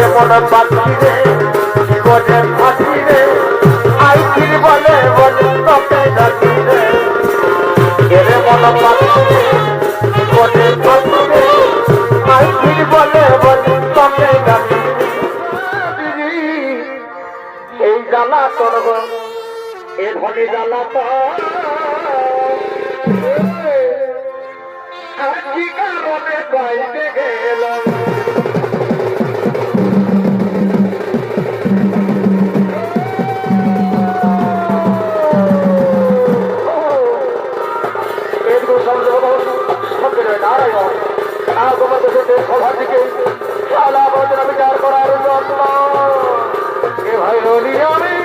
মন পাখি রে কি করে ফাঁসি রে আই ফির বলে বলে তোকে ডাকি রে এরে মন পাখি রে কি করে ফাঁসি রে আই ফির বলে বলে তোকে ডাকি এই জ্বালা তোর এ ধনী জ্বালা তো আর কি কারণে গাইতে গেলাম সভা থেকে বিচার করার জন্য এ ভাই রবি আমি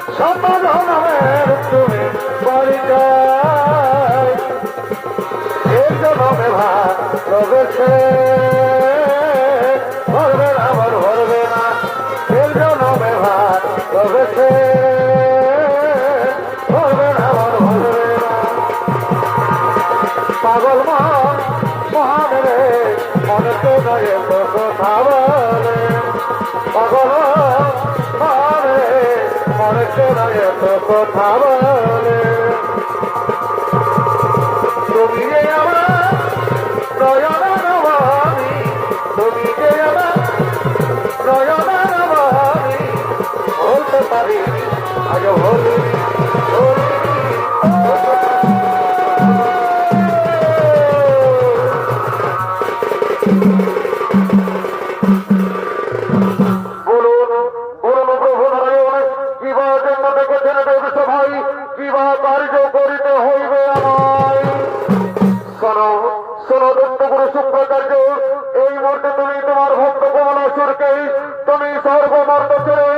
সমাধান নামের তুমি পরিচয় এর জন্মে ভালোবেসে ভরবে না আমার ভরবে না এর জন্মে ভালোবেসে ভরবে না আমার ভরবে না পাগল মন মহান রে মনে তো নয় তো কথা বলে পাগল মন রে মনে তো নয় তো কথা বলে তুমি যে আমার নয়নের বাণী তুমি যে আমার নয়নের বাণী বলতে পারি আজ বলি এই মুহূর্তে তুমি তোমার ভক্ত কমলাসুরকে তুমি সর্বমর্ত ছেড়ে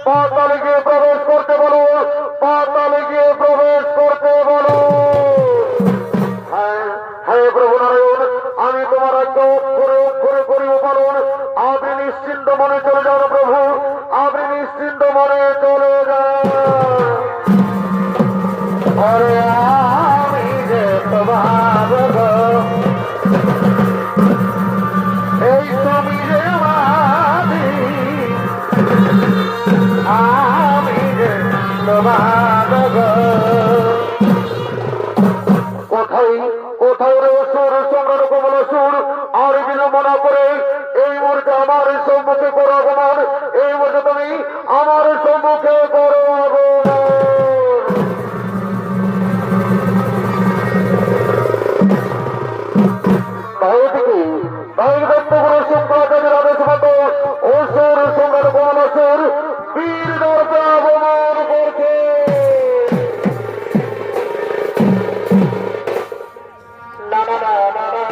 পাতালে গিয়ে প্রবেশ করতে বলো পাতালে গিয়ে প্রবেশ করতে বলো হ্যাঁ প্রভু নারায়ণ আমি তোমার আজ্ঞা অক্ষরে অক্ষরে করিব পালন আপনি নিশ্চিন্ত মনে চলে যান প্রভু আপনি নিশ্চিন্ত মনে চলে যান আরে আমি যে তোমার এই তুমি যে আমি যে তোমার কোথায় কোথাও রে সুর সম্রাট কমল সুর আর বিলম্বনা করে এই মুহূর্তে আমার সম্মুখে করো আগমন এই মুহূর্তে তুমি আমার সম্মুখে করো আগমন বীর দরজা অবমান করছে না না না না না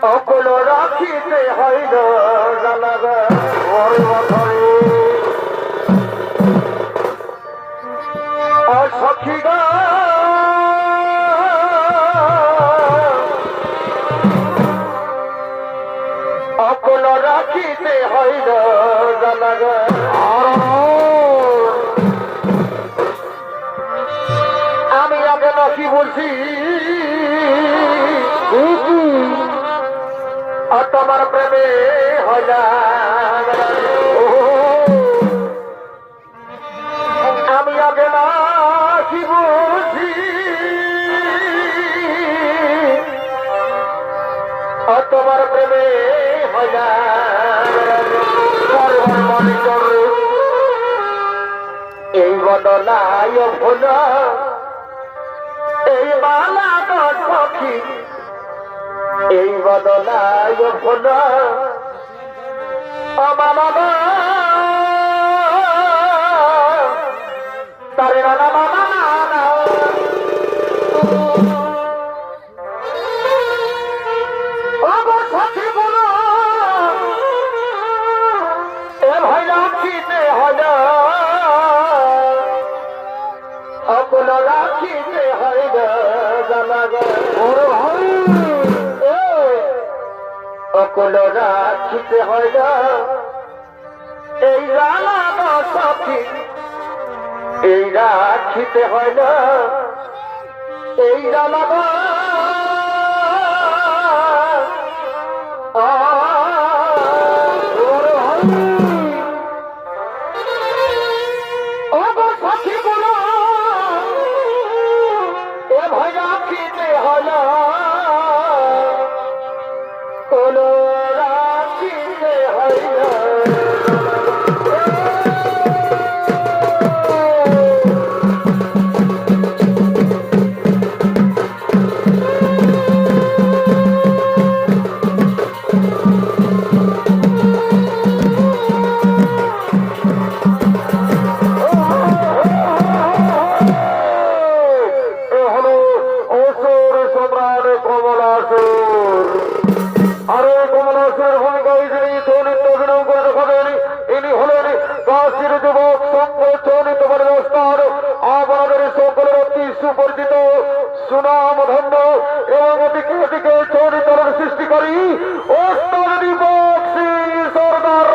অকুল রাখিতে হইল সখী অকুল রাখিতে হইল আমি আগে নাকি বলছি তোমার প্রেমে আমি আগে না কি বুঝি তোমার প্রেমে মনে করে এই বদলায় ভুল এই মালা সখী এই বদলায় ভুল মামা তারে না মামা সখী বলো এ ভাই রাখিতে হল অকুল রাখিতে হইল অকুল রাখিতে হইল এই রালা সখী এই রাখিতে হইল এই রালা সখী বলো এ ভাই রাখিতে হল কোন রাখিতে হইল কাশীর যুবক সংগঠনিত অনুষ্ঠান আমাদের সকলের অতি সুপরিচিত সুনামধন্য এবং দিকে দিকে চরিত্রের সৃষ্টিকারী ওস্তাদ দীপক সিং সরদার।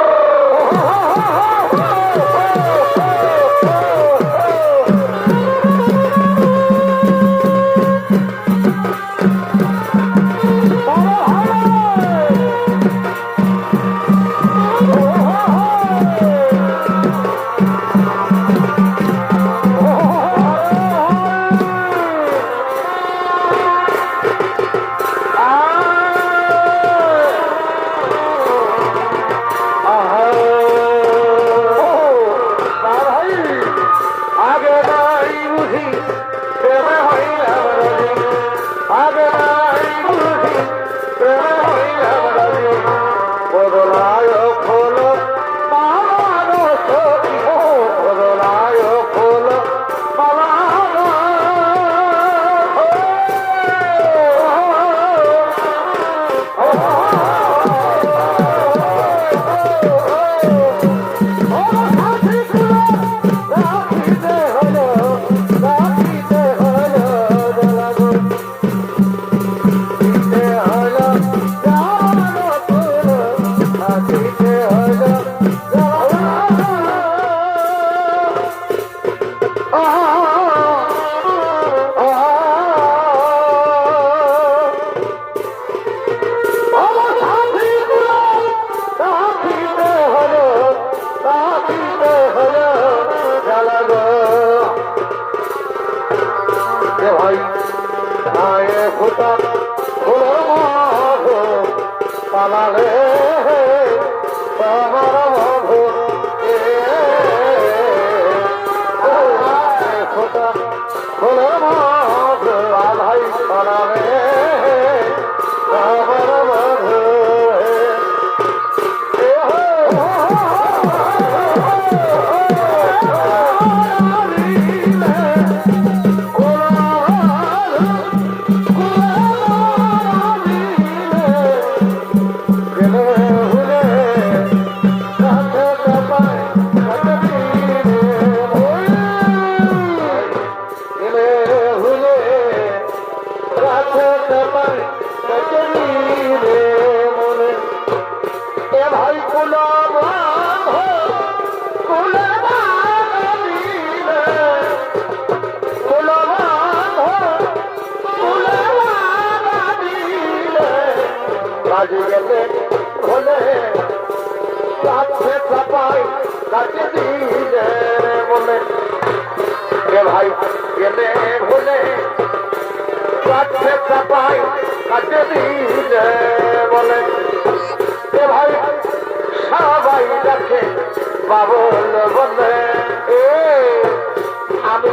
ভাই গেলে ভুলে চাপাই কাটে দিলে বলে ভাই সবাই দেখে বাবুল বলে আমি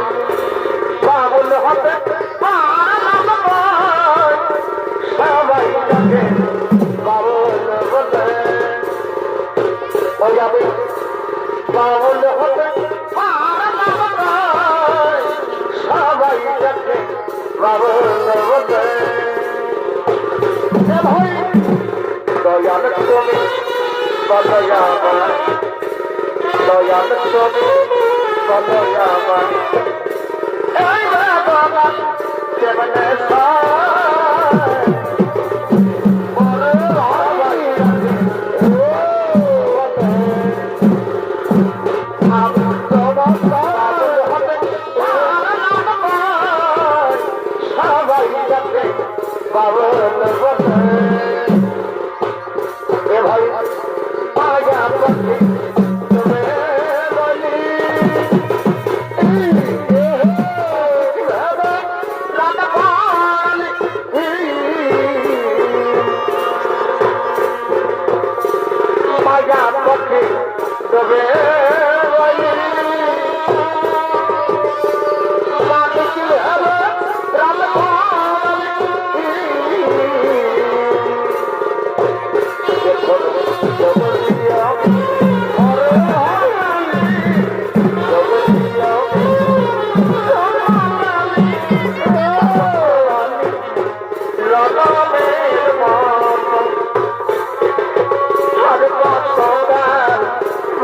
বাবুল হতে সবাই দেখে বাবুল বলে ওই আমি বাবুল হতে সবাই দেখে বাবুল বলে ভাই দয়াল তুমি দয়াবান দয়াল তুমি দয়াবান এই বাবা কেমনে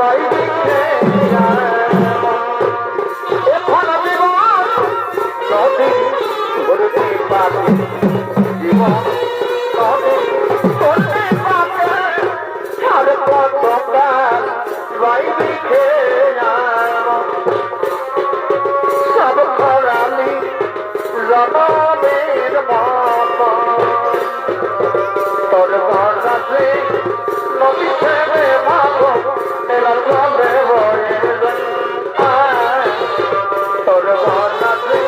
Right. রেখে এখন জীবন নদী ধরতে পারে জীবন নদী ধরতে পারে সাড়ে কতকাল বাইরে খেয়ে সব খরালি রমের মামা তোর ঘর আছে নদী ছেড়ে ভাবো মেলা চলে বয়ে তোর ঘর আছে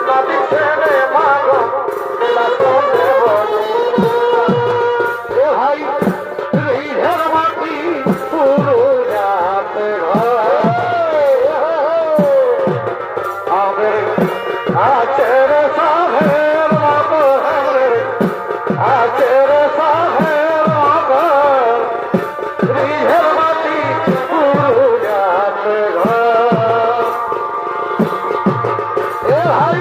নদী ছেড়ে ভাবো মেলা চলে বয়ে ভাই ঋষের মাটি পুরো রাতে ঘর আচের সাহের মগর আচের সাহের মগর ঋষের মাটি পুরো রাতে ঘর এ ভাই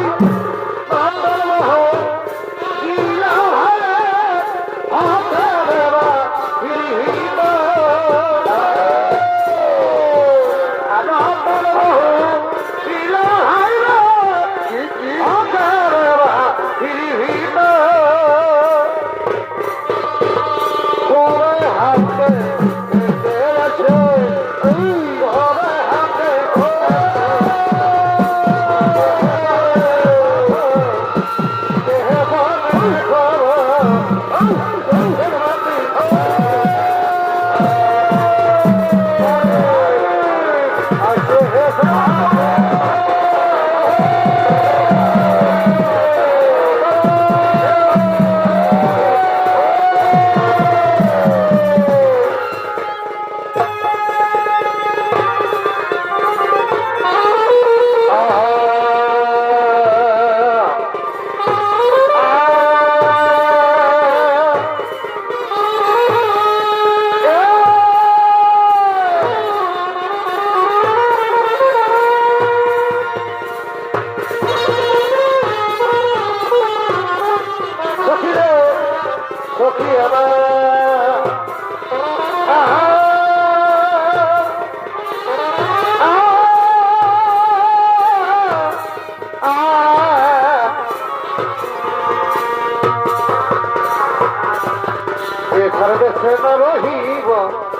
দেশে না রহিব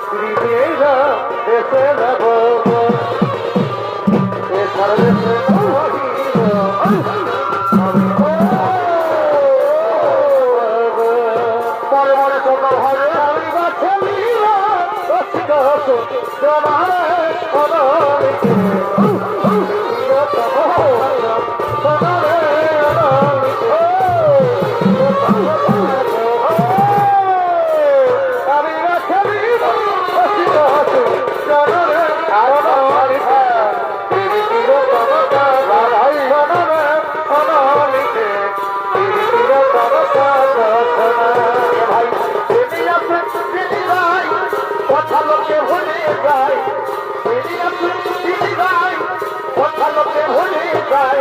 ত্রিবেণা দেশে না ভব এখার দেশে না রহিব মনে মনে সকাল হবে আমি গাছে লিবা দক্ষিণ হতো জমারে অনলিকে সকালে অনলিকে কথা লোকে ভুলে যায় কথা লোকে ভুলে যায়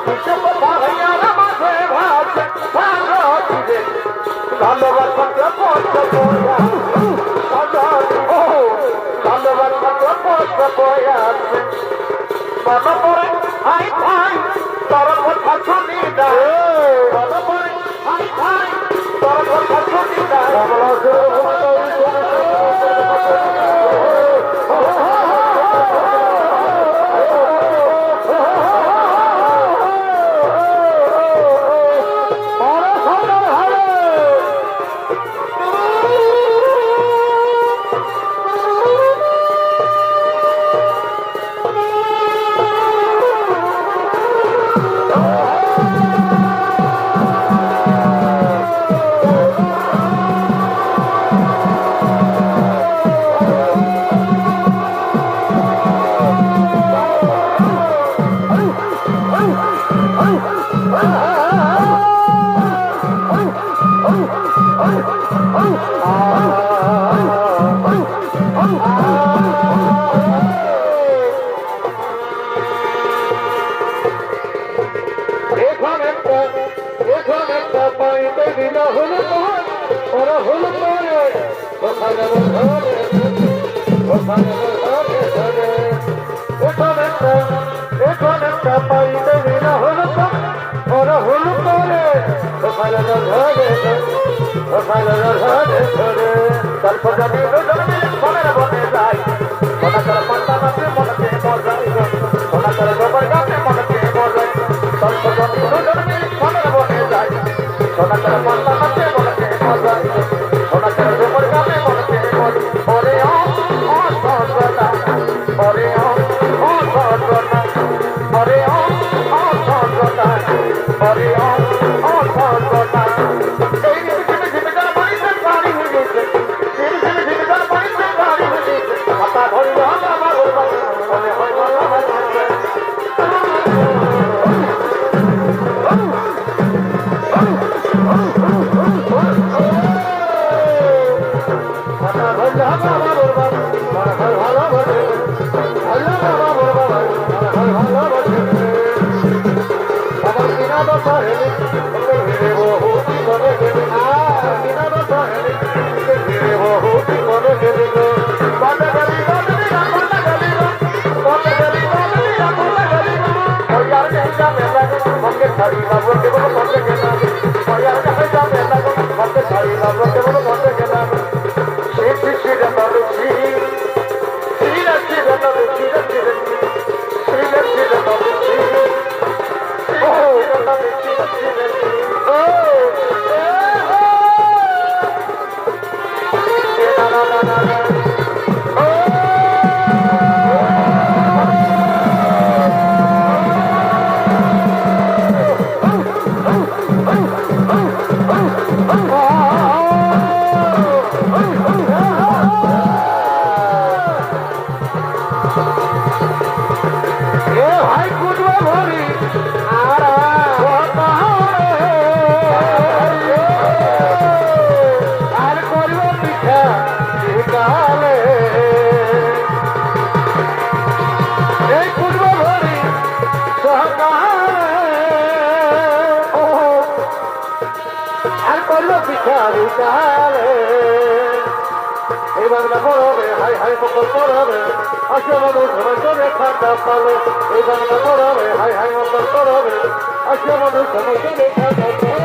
কিছু কথা হইয়ার মাঝে ভাষে ভালোবাসাকে পথ বয়া ভালোবাসাকে পথ বয়া মনে পড়ে হাই ভাই তোর কথা শুনি যায় মনে পড়ে হাই ভাই তোর কথা শুনি যায় পাইতে বিনা হলো তো ওরা হলো করে ওখানে ধরে ওখানে ধরে ধরে তারপর আমি মনের বনে যাই সোনা করে পান্তা নাচে মনকে মজাই সোনা করে গোবর গাছে মনকে মজাই তারপর আমি মনের বনে যাই সোনা করে পান্তা নাচে মনকে মজাই সোনা করে গোবর গাছে মনকে মজাই ওরে ও সজনা ওরে ও সজনা ওরে ও সজনা ওরে ও সজনা এই ঝিমি ঝিমি তার বাড়িতে বাড়ি হয়ে গেছে ঝিমি ঝিমি তার বাড়িতে বাড়ি হয়ে গেছে মাথা ধরে আমার বলে হয় বাংলা পড়বে হাই হাই মকল পড়বে আসে মানুষ সবাই চলে ঠান্ডা পালে এই বাংলা পড়বে হাই হাই মকল পড়বে আসে মানুষ সবাই চলে ঠান্ডা পালে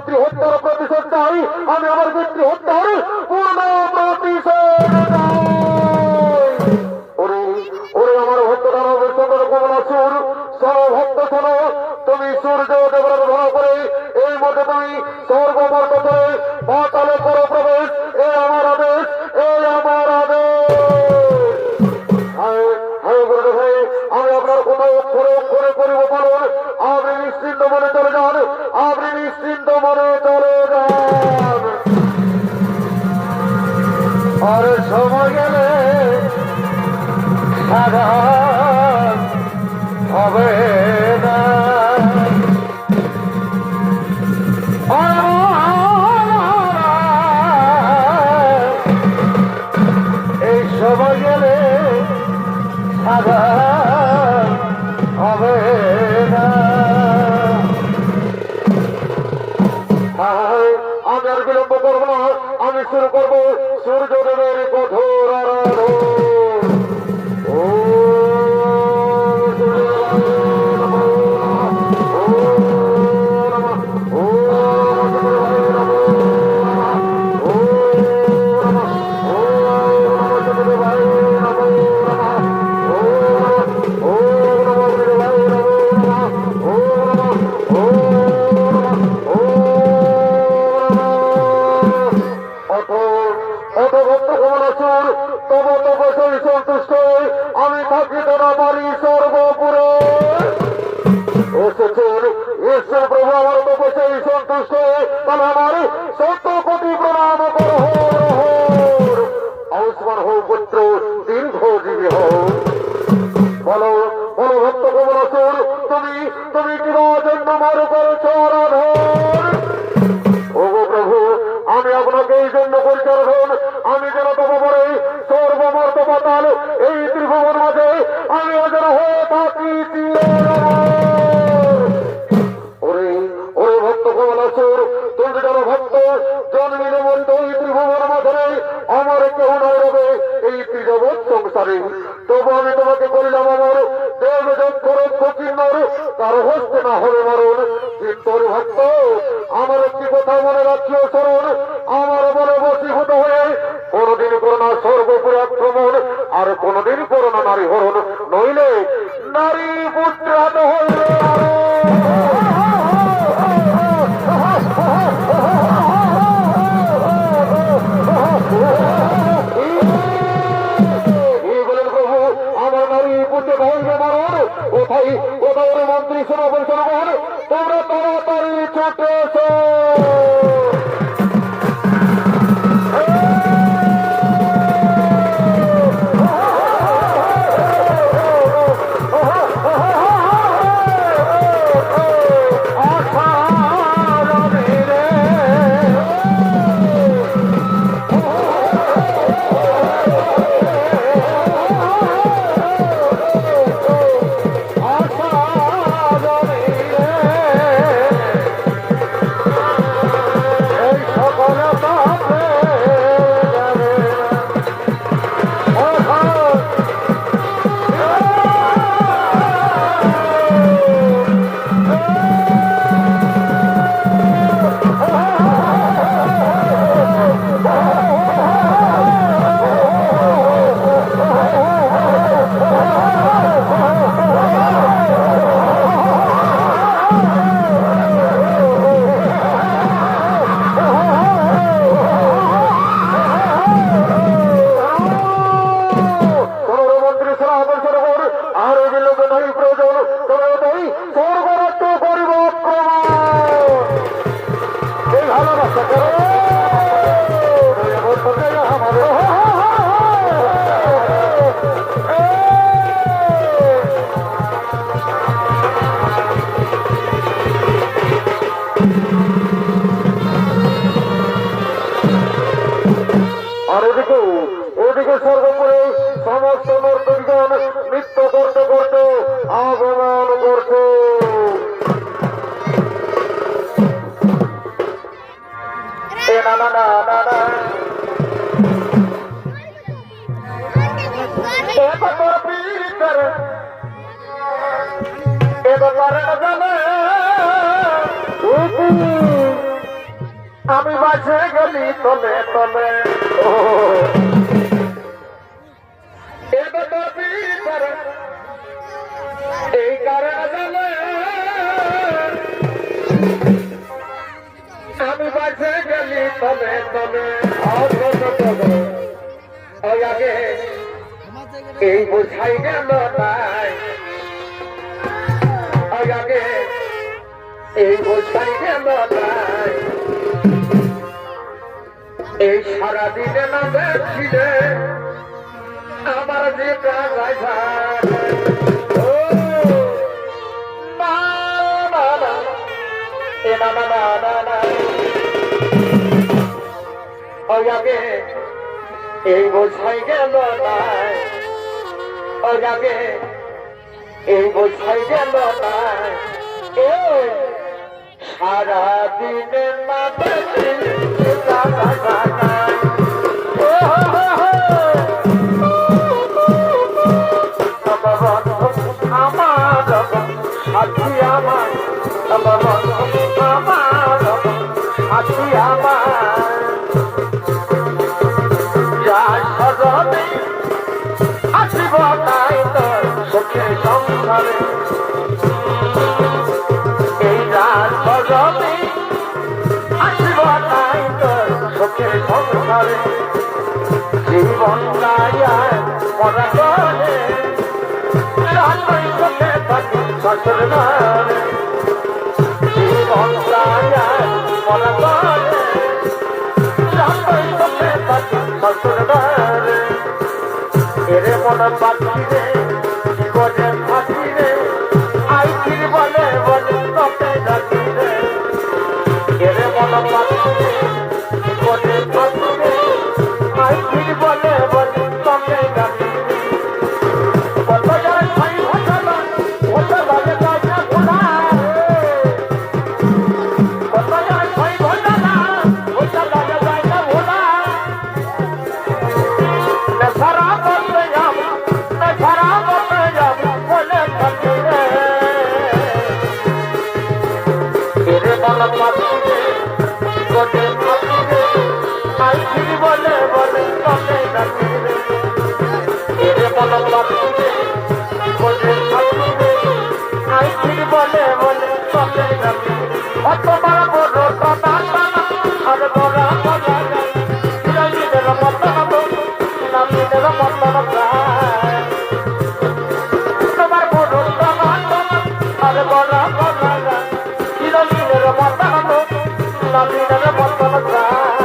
পিতৃ হত্যার প্রতিশোধ চাই, আমি আমার পিতৃ হত্যার পূর্ণ প্রতিশোধ চাই। ওরে ওরে আমার ভক্ত দানবের সঙ্গে কমলা সুর, সর্বভক্ত শোনো, তুমি সূর্য দেবতার ধরা করে এই মধ্যে তুমি স্বর্গমর্ত করে পাতালে করো প্রবেশ। এই আমার আদেশ, এই আমার আদেশ। আমি আপনার কোথাও অক্ষরে অক্ষরে করিব পালন। আপনি নিশ্চিন্ত মনে চলে যান, আপনি নিশ্চিন্ত মনে চলে যান। আর সময় গেলে সাধারণ হবে না। এই সময় গেলে সাধারণ হবে না। আমি আর বিলম্ব করবো না, আমি শুরু করবো সূর্যদেবের কঠোর আরাধন। আমি থাকি তোরা বাড়ি সর্বপুরে এসেছেন ঈশ্বর প্রভু আমার তো বসেই সন্তুষ্ট, তাহলে আমার 70 কোটি প্রণাম করো। আয়ুষ্মান হো পুত্র, দীর্ঘজীবী হো। বলো বলো ভক্ত কমলাসুর, তুমি তুমি কিবা জন্য মর করেছ আরাধন। ওগো প্রভু, আমি আপনাকে এই জন্য করছি আরাধন, আমি যেন তোমার সর্বমর্ত পাতাল এই ত্রিভুবন মাঝে আমি যেন হয়ে থাকি। ওরে ওরে ভক্ত কমলাসুর, তুমি যেন ভক্ত জন্মিলে মরিত এই ত্রিভুবন মাঝে আমার কেউ নয় রবে এই ত্রিজগৎ সংসারে। তবু আমি তোমাকে করিলাম আমার দেব যজ্ঞ কিন্নর, তার হস্তে না হবে মরণ। কিন্তু ভক্ত আমার একটি কথা মনে রাখিও স্মরণ, আমার মনে বসীভূত হয়ে কোনদিন করো না সর্বপুরে আক্রমণ, আর কোনদিন করো না নারী হরণ, নইলে নারী পুত্রাত হইলে কোথায় কোথায় মন্ত্রী শোনাবেন শোনাবেন, তোমরা তাড়াতাড়ি ছুটে এসো। আমি বাজে গেলি তলে তলে ও এই কারণে আমি বাজে গেলি তলে তলে আগে এই বোঝাই গেল নাই আগে এই বোঝাই গেল নাই এই সারাদিনে না দেখছিলে আমার যে প্রাণ আগে এই বোঝাই গেল নাই আগে এই বোঝাই গেল নাই সারাদিনে না দেখছিলে আসিব তাই তোর সুখের সংসারে এই রাত বজবে আসিব তাই তোর সুখের সংসারে জীবন মরা করে রাতই চোখে থাকি শ্বশুর ঘরে জীবন মরা করে রাতই চোখে থাকি শ্বশুর ঘরে এরে মন পাখি রে জীবনে ফাঁসি রে আইকির বলে বলে তোকে ডাকি রে এরে মন পাখি রে জীবনে ফাঁসি রে আইকির বলে বলে তোকে ডাকি রে কত যারা খাই ভাষালা ওটা লাগে যায় ভোলা কত যারা খাই ভাষালা ওটা লাগে যায় ভোলা সারা বলে বলে তোকে ডাকি রে এরে মন পাখি রে বলে থাকি রে আইকির বলে বলে তোকে ডাকি অত বড় বড় টানা টানা আর বড় বড় চিরদিনের মতন নামিনের মতন প্রায় তোমার বড় টানা টানা আর বড় বড় চিরদিনের মতন নামিনের মতন প্রায়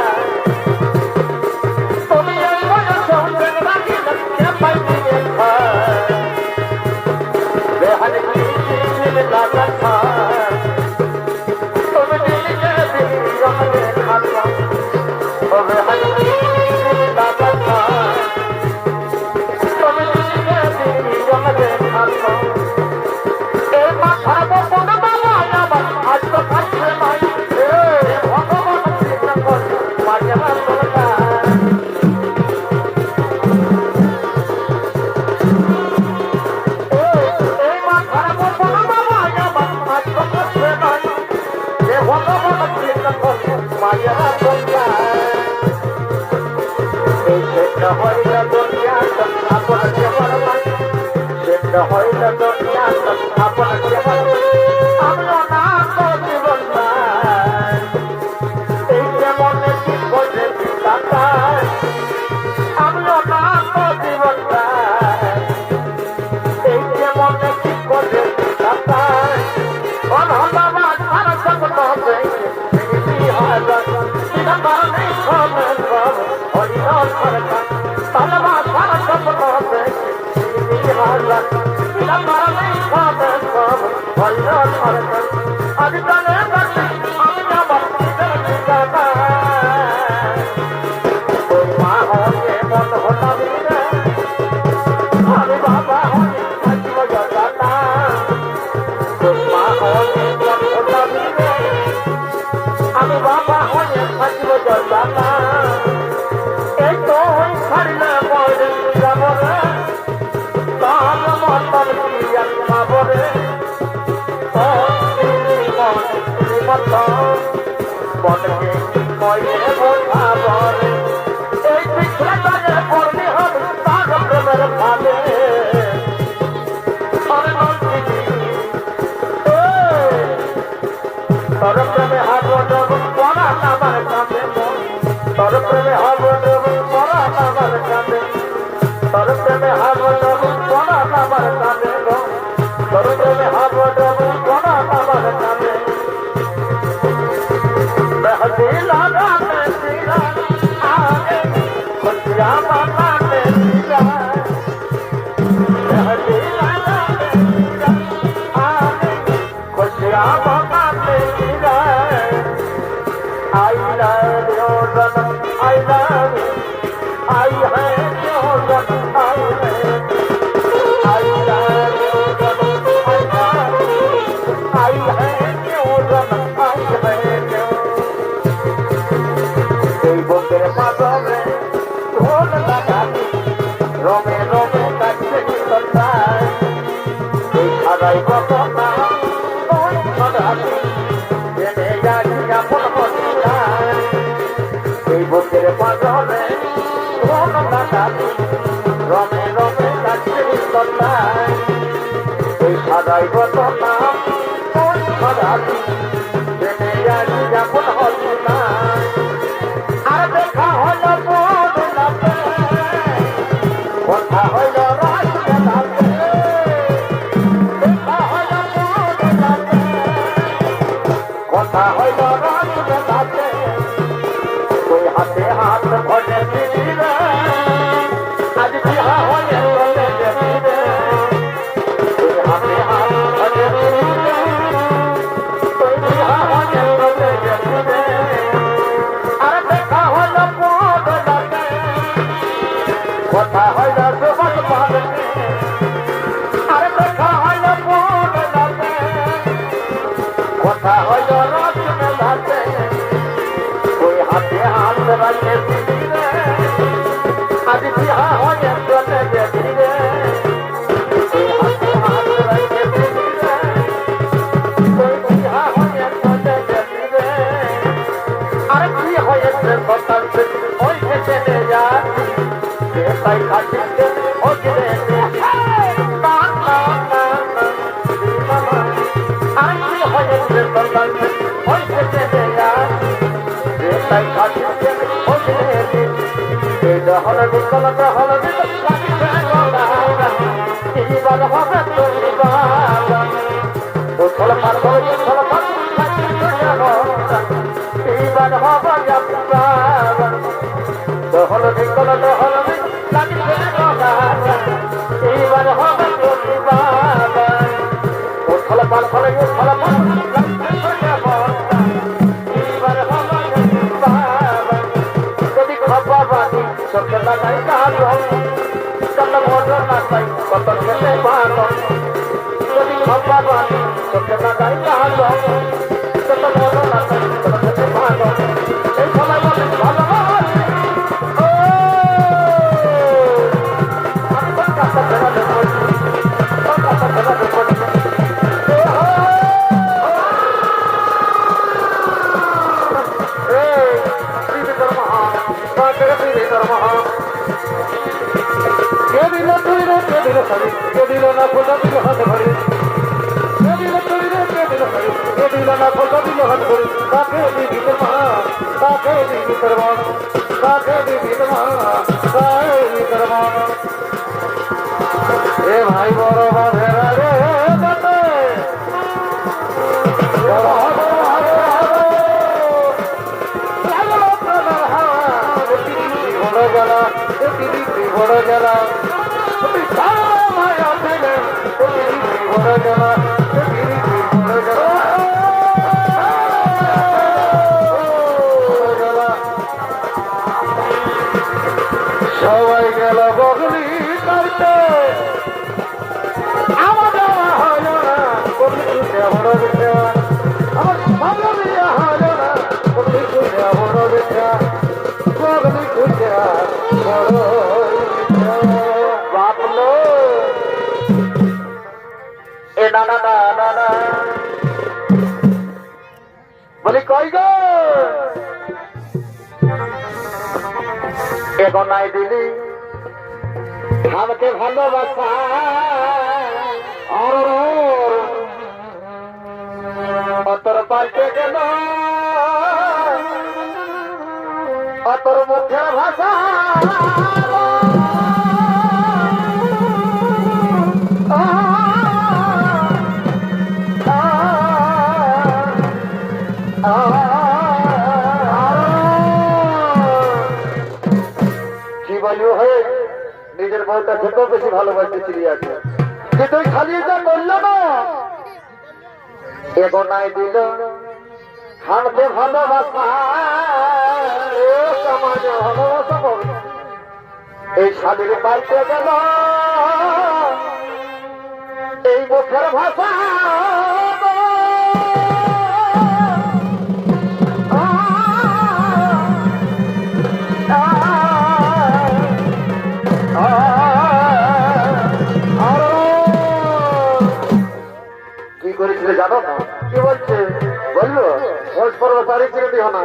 বনকে मेहंदी लगाने सिरा आगे खुशियाँ मनाने सिरा मेहंदी लगाने सिरा आगे खुशियाँ मनाने सिरा I love you, I love you, I hate you, I hate you. I love you, I hate you, I hate you. এই বুকের পাথরে ঢোল লাগানি রমে রমে কাটছে সন্ধ্যায় এই খাদাই ঘটনা ওই খাদানি জেনে জানি আপন মদিনায় এই বুকের পাথরে ঢোল লাগানি রমে রমে কাটছে সন্ধ্যায় এই খাদাই ঘটনা ওই খাদানি জেনে জানি আপন মদিনায় আর দেখা হলো বদলাতে কথা হলো রাজলাতে দেখা হলো বদলাতে কথা হলো রাজলাতে ওই হাতে হাত ভরে দিলে আজ বিহা হয়ে চলে যেতে ওই হাতে হাত ভরে দিলে ওই বিহা হয়ে চলে যেতে কথা হইল সুবাস পালকে আর দেখা হইল বদলাতে কথা হইল রস মেলাতে ওই হাতে হাত রাখে দিলে আজ বিহা হয়ে চলে যেতে ওই হাতে হাত রাখে দিলে ওই বিহা হয়ে চলে যেতে আর কি হয়েছে সকাল ওই খেতে যাচ্ছি তাই খাটিতে ওজরে না না না আমি হয়েছে সকাল ওই খেতে যাচ্ছি তাই খাটিতে ওজরে এটা হলো বিকল হলো এইবার হবে তোর বাবা উঠল পার করে উঠল পার এইবার হবে বাবা হলো বিকল হলো এইবার হবে তোর বাবা উঠল পার করে উঠল পার এইবার হবে বাবা যদি খবর বাঁধি চোখে লাগাই কালো কত ভোর না পাই কত খেতে পারো যদি খবর বাঁধি চোখে লাগাই কালো কত ভোর না পাই কত খেতে পারো এই সময় বলে ভালো দিল না ফোটা দিল হাত ভরে দিল তুই রে দিল দিল না ফোটা দিল হাত ভরে তাকে দিবি তোর মা তাকে দিবি তোর মা তাকে দিবি তোর মা তাকে দিবি তোর মা এ ভাই বড় বাধেরা রে বাতে বড় জ্বালা সবাই গেল বগলি করতে আমার যাওয়া হলো না বগলি খুঁজে বড় বিদ্যা আমার ভালো বিয়া হলো না বগলি খুঁজে বড় বিদ্যা বগলি খুঁজে বড় বাপলো এ না না না না না বলি কই গো এখন নাই দিলি আমাকে ভালোবাসা অতর পাল্টে গেল অতর মুখের ভাষা বউটা খেতেও বেশি ভালোবাসতে চিড়ি আছে যে তুই খালি যা করলো না এগোনায় দিল হাঁটতে ভালোবাসা সমাজ ভালোবাসা এই শাড়ির পাইতে গেল এই মুখের ভাষা কি করেছিল জানো না কি বলছে বললো খোঁজ পর্ব তারিখ ছেড়ে দিও না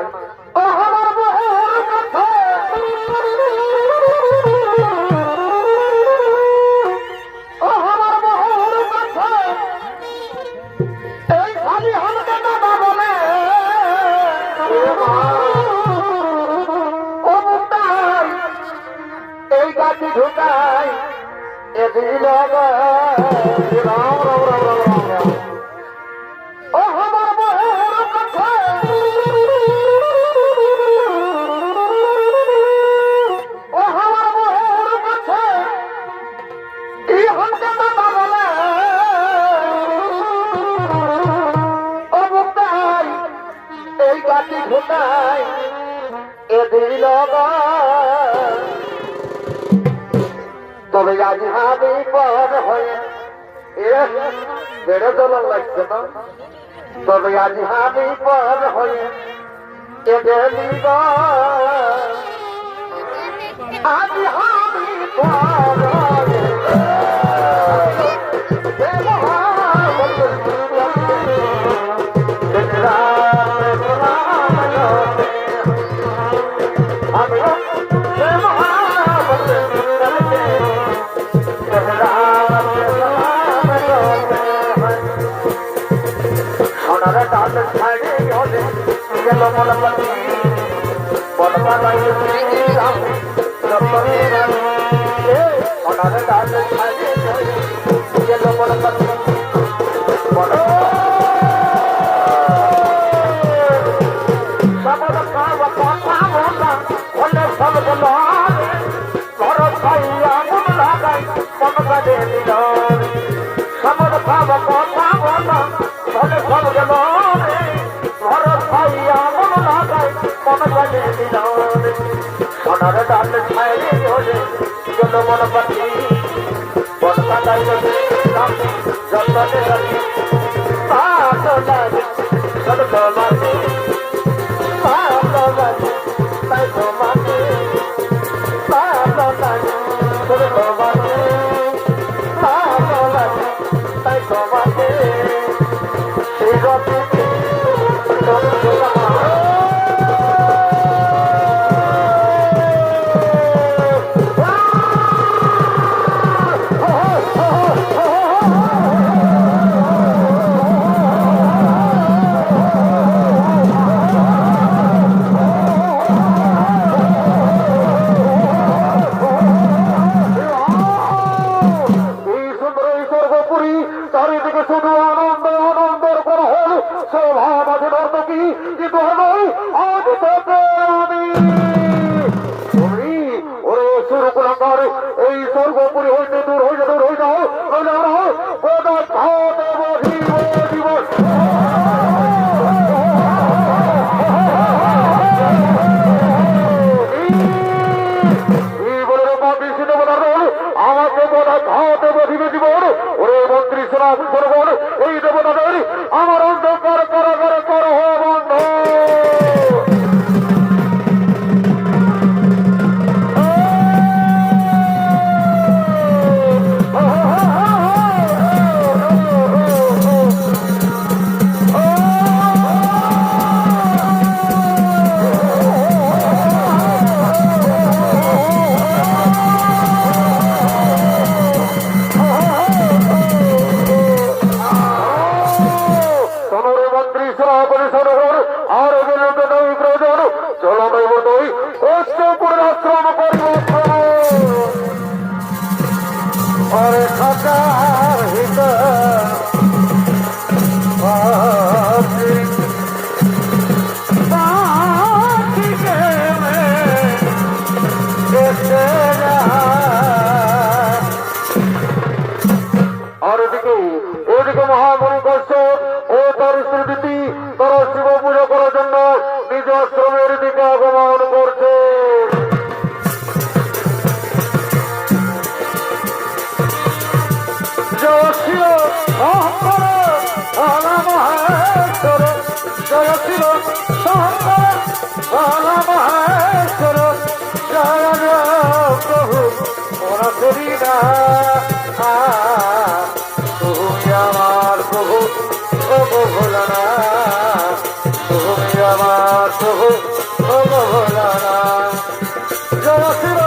এই গাছি ঢুকাই এদিন রাম রাম রাম রাম রাম ও আমার বহুর কথা ও আমার বহুর কথা এই হন্তে বাবা বলে ও মুক্তাই এই গাছি ঢুকাই এদিন তবে আজ আমি পর হয়ে বেড়ে দোলন লাগছে না তবে আজ আমি পর হয়ে এগেলি আজ আমি পর সোনার ডাল ছাইলে ওরে চল মন পাখি বনকা গাইলে যতনে রাখি পাতো লাগে সদ লাগে পাতো লাগে তাই তো মানে পাতো লাগে সদ লাগে পাতো লাগে তাই তো মানে সেই রতে চারিদিকে শুধু আনন্দ আনন্দের কোন হল শোভা মাঝে নর্তকী কিন্তু নয় আজ থেকে আমি তুমি ওরে সুরকুলাঙ্গার এই স্বর্গপুরী হইতে দূর হয়ে যাও নইলে আমরা গোটা ঘাটে বসিব জীবন আমাকে গোটা ঘাটে বসিবে জীবন ওরে মন্ত্রী শ্রাপ করবন এই দেবতাদের আমার অন্ধকার কারাগারে করো বন্ধ নিজ আশ্রমের দিকে আগমন করছে। জয় ছিল শঙ্কর মহেশ্বর, জয় ছিল শঙ্কর মহেশ্বর, জয় প্রভু মনে করি না তুমি আমার প্রভু ভোলানা, তুমি আমার প্রভু ভোলানা। জয় ছিল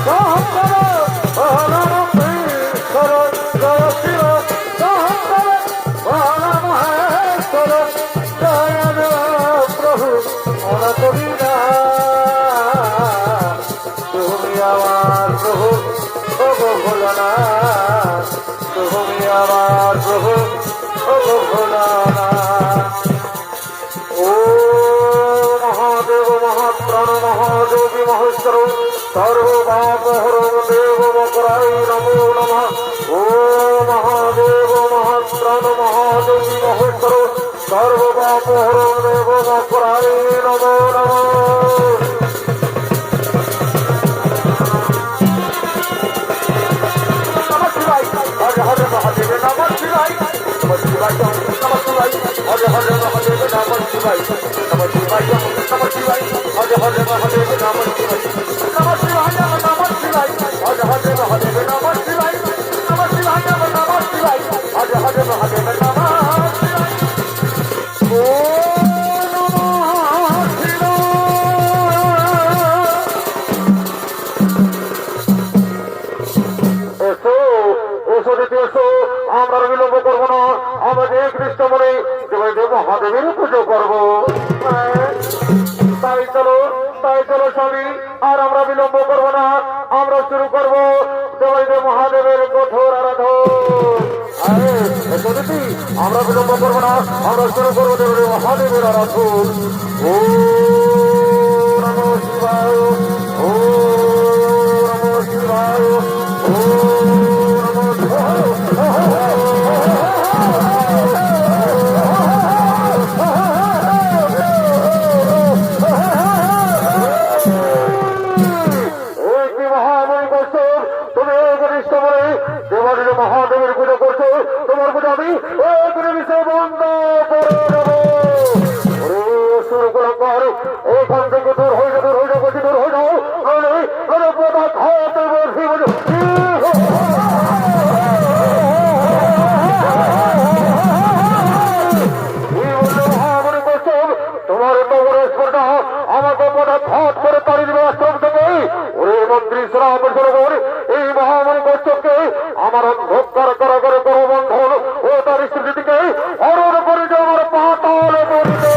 শঙ্কর মহেশ্বর, জয় ছিল শঙ্কর মহেশ্বর, জয় প্রভু মনে করি না তুমি আমার প্রভু ভোলানা, তুমি আমার প্রভু ভোলানা। ও মহাদেব মহাপ্রাণ মহাযোগী মহেশ্বর সর্বপাপহরং দেব মকরায় নমো নমঃ। ও মহাদেব মহাপ্রাণ মহাযোগী মহেশ্বর সর্বপাপহরং দেব মকরায় নমো নমঃ। हरे हरे महादेव नमः शिवाय, नमः शिवाय नमः शिवाय, हरे हरे महादेव नमः शिवाय, नमः शिवाय नमः शिवाय, हरे हरे महादेव नमः शिवाय, नमः शिवाय नमः शिवाय, हरे हरे महादेव नमः शिवाय, नमः शिवाय नमः शिवाय, हरे हरे महादेव नमः शिवाय। আমরা বিলম্ব করবো না, আমাদের কৃষ্ণ মনে দেবাদেব মহাদেবের পুজো করবো। তাই চলো স্বামী, আর আমরা বিলম্ব করবো না, আমরা শুরু করবো দেবাদেব মহাদেবের কঠোর আরাধন। আমরা বিলম্ব করবো না, আমরা শুরু করবো দেবাদেব মহাদেবের আরাধন। ও নমঃ শিবায়, ও নমঃ শিবায়, ও মহাদেবের পুজো করছো, তোমার পুজো আমি বিষয় বন্ধ করে দেবো। শুরু কর, এইখান থেকে দূর হয়ে যাও, বলছি দূর হয়ে যাও, তোমার স্পর্ধা আমাকে পদাঘাত করে তাড়িয়ে দেবে আশ্রম থেকে। ওরে মন্ত্রী শ্রাপ এই মহামণি কশ্যপকে আমার অন্ধকার কারাগারে করো বন্ধন ও তার স্ত্রীটিকে হরণ করে যে আমার পাতালে পড়বে।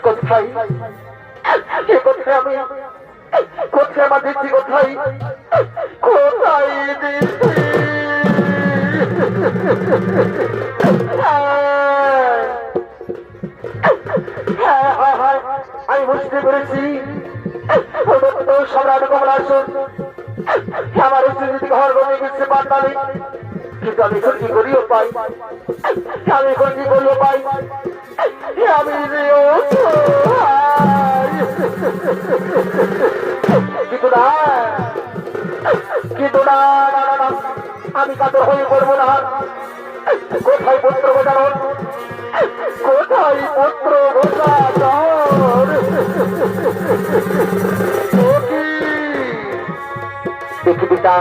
কোথায় আমার দিচ্ছি, কোথায় কোথায় দিচ্ছি। আমি বুঝতে পেরেছি সম্রাট কমলাসন আমার স্ত্রী ঘর গমে গেছে পাতালি। কিন্তু আমি এখন কি করিও পাই, আমি এখন কি করিও পাই, আমি কিন্তু না, কিন্তু না, আমি কাতর হয়ে পড়বো না। কোথায় পুত্র গোজানন, কোথায় পুত্র গোজানন? দেখি পিতা,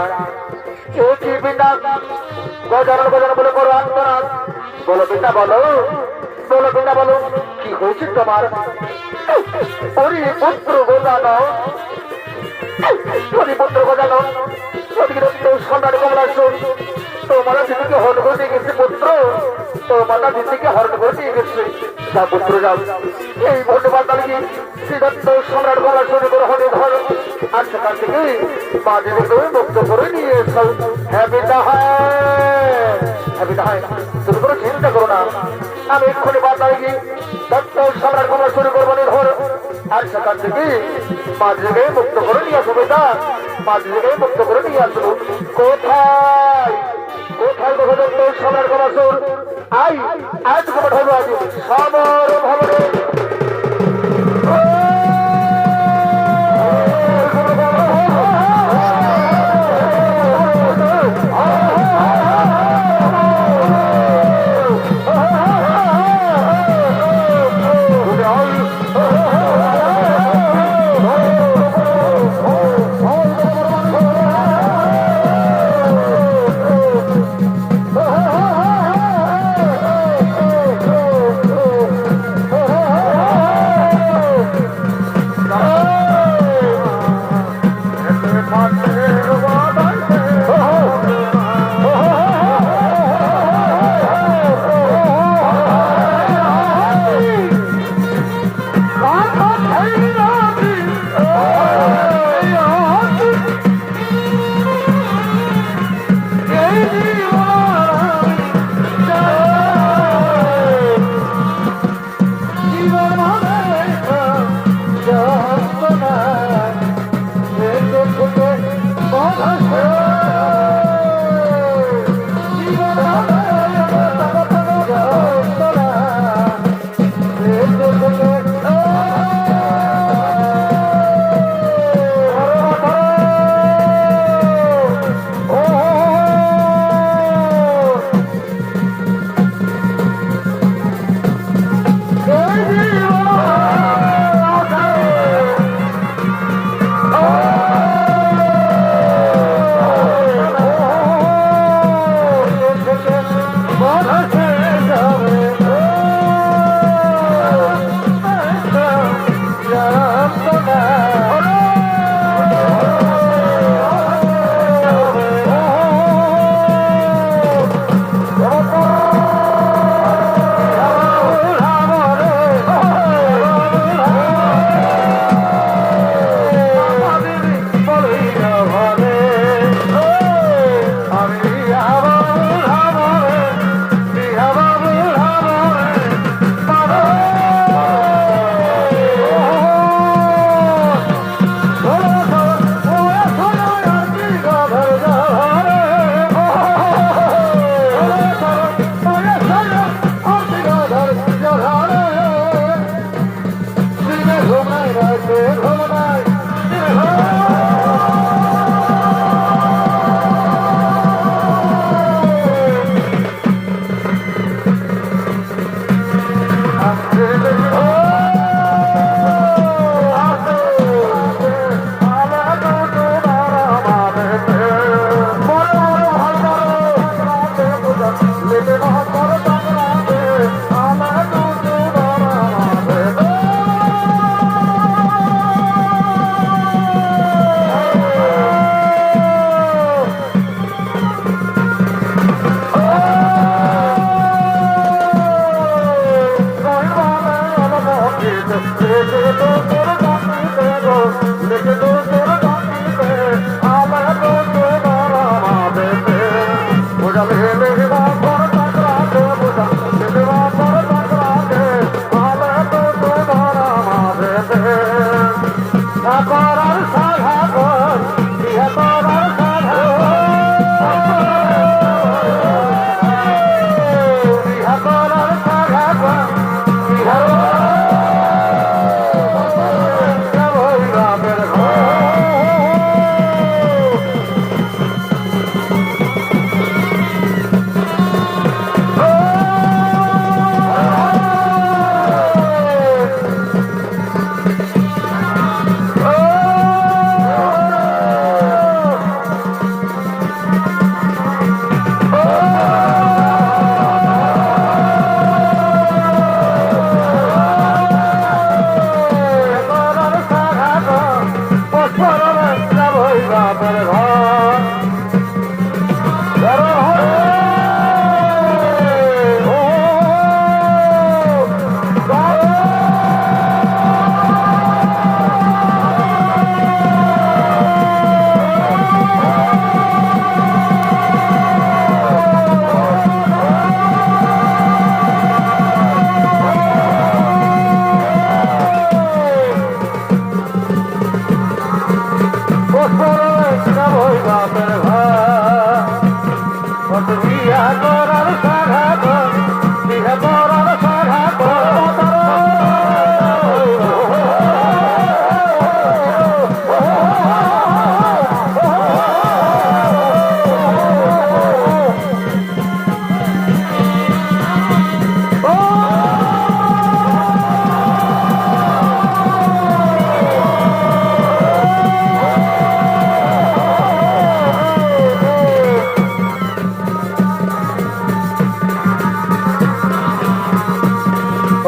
কি পিতা, গজানন গজানন বলে করো আত্মনাথ। বলো পিতা, বলো বলো পিতা, বলো কি হয়েছে তোমার? ওরে পুত্র গোজানন, ওরে পুত্র গোজানন, সম্রাট কমলাসন তোমার দিদিকে হরণ করে নিয়ে গেছে পুত্র, তোমার দিদিকে হরণ করে নিয়ে গেছে। যা পুত্র যাও, এই ভোটে বাতালকে সিদ্ধান্ত সম্রাট কমলাসন গ্রহণে ধর, আর সেখান থেকে মা দিদিকে মুক্ত করে নিয়ে এসো। হ্যাঁ পিতা, হ্যাঁ পিতা, তুমি কোনো চিন্তা করো না, আমি এক্ষুনি বাতালকে দত্ত সম্রাট কমলাসন গ্রহণে ধর, আর সেখান থেকে মা দিদিকে মুক্ত করে নিয়ে আসো। পিতা, মা দিদিকে মুক্ত করে নিয়ে আসো। কোথায় কোথায় দত্ত সম্রাট কমলাসন? আই আজ কমাট হইব আজ সমর ভবনে।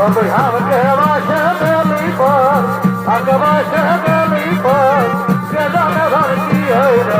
ভাবকে বাসে গেলি পর ভাবকে বাসে গেলি পর কে জানে ঘর কি হইল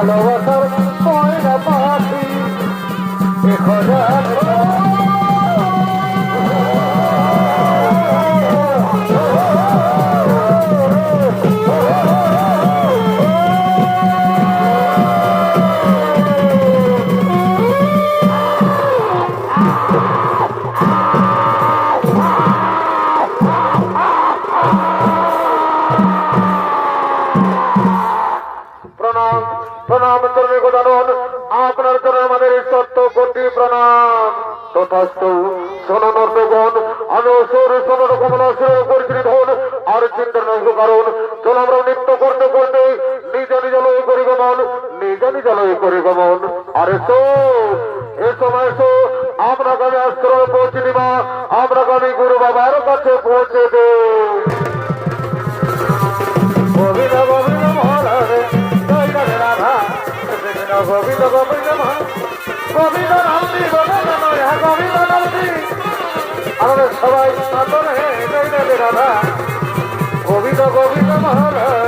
ভালোবাসার ময়না পাখি প্রণাম চরণে গদানন আপনার চরণে আমাদের সত্য কোটি প্রণাম তথাস্তু সোনানন্দগণ আনসর সোনর কমলাসর পরিচিত ধন আর চিন্তার নয় কারণ চল আমরা নৃত্য করতে করতে নিজ নিজ লয় করি গমন নিজ নিজ লয় করি গমন আর এসো এ সময় এসো আমরা গামী আশ্রমে পৌঁছে দিবা আমরা গামী গুরু বাবার কাছে পৌঁছে দে গোবিন্দ গোবিন্দ মহারাজে রাধা গোবিন্দ গোবিন্দ গোবিন্দ নামটি গোবিন্দ গোবিন্দ নামটি আমাদের সবাই রাধা গোবিন্দ গোবিন্দ মহারাজ